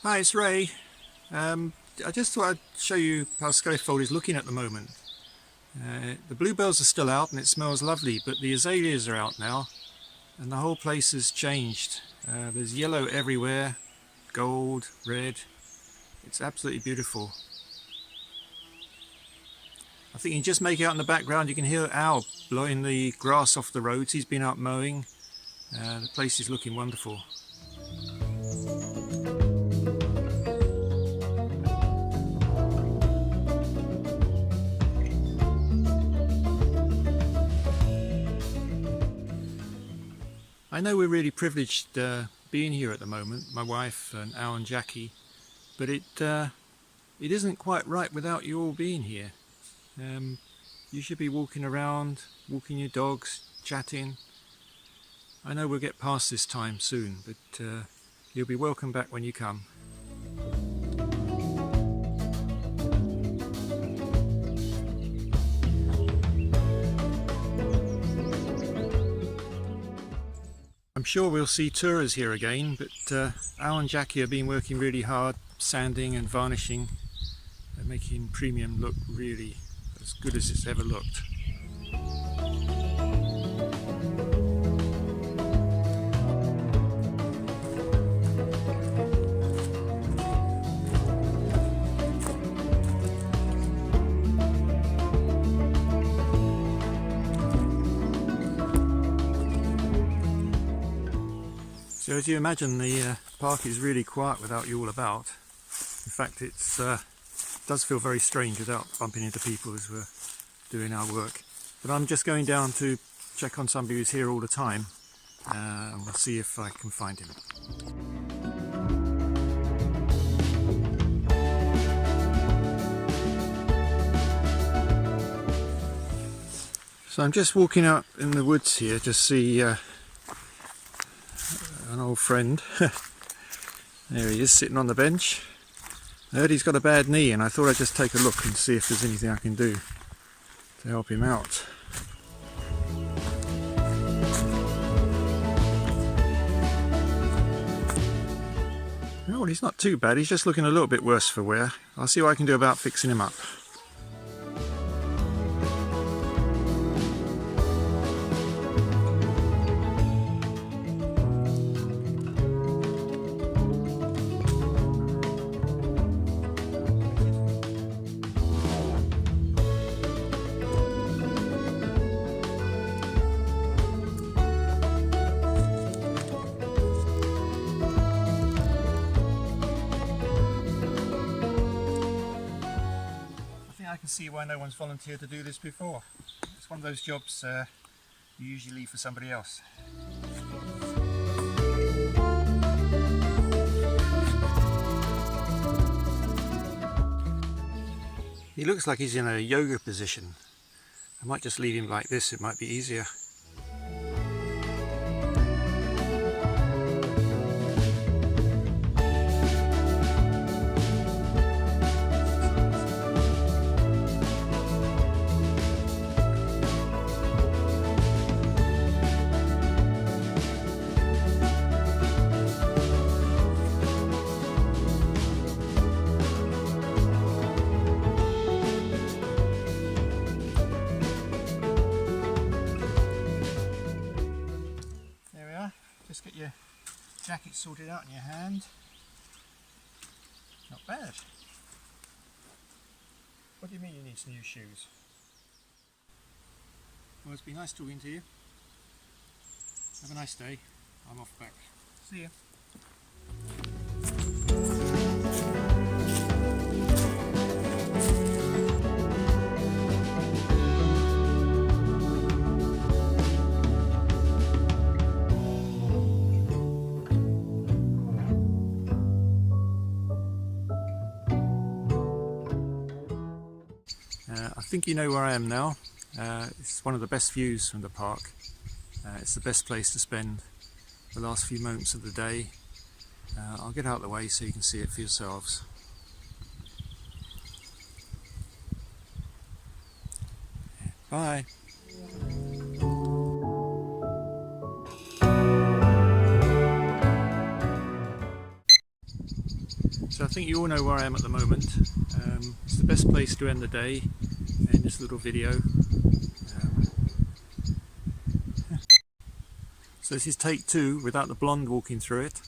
Hi, it's Ray. I just thought I'd show you how Skelwith Fold is looking at the moment. The bluebells are still out and it smells lovely, but the azaleas are out now and the whole place has changed. There's yellow everywhere, gold, red. It's absolutely beautiful. I think you can just make out in the background, you can hear Al blowing the grass off the roads. He's been out mowing. The place is looking wonderful. I know we're really privileged being here at the moment, my wife and Al and Jackie, but it isn't quite right without you all being here. You should be walking around, walking your dogs, chatting. I know we'll get past this time soon, but you'll be welcome back when you come. I'm sure we'll see tourers here again, but Al and Jackie have been working really hard, sanding and varnishing, and making premium look really as good as it's ever looked. So as you imagine, the park is really quiet without you all about. In fact, it does feel very strange without bumping into people as we're doing our work. But I'm just going down to check on somebody who's here all the time, and we'll see if I can find him. So I'm just walking out in the woods here to see an old friend. There he is, sitting on the bench. I heard he's got a bad knee and I thought I'd just take a look and see if there's anything I can do to help him out. Oh, well, he's not too bad, he's just looking a little bit worse for wear. I'll see what I can do about fixing him up. I can see why no one's volunteered to do this before. It's one of those jobs you usually leave for somebody else. He looks like he's in a yoga position. I might just leave him like this, it might be easier. Just get your jacket sorted out in your hand. Not bad. What do you mean you need some new shoes? Well, it's been nice talking to you. Have a nice day. I'm off back. See ya. I think you know where I am now. It's one of the best views from the park. It's the best place to spend the last few moments of the day. I'll get out of the way so you can see it for yourselves. Bye. So I think you all know where I am at the moment. It's the best place to end the day in this little video. So this is take 2 without the blonde walking through it.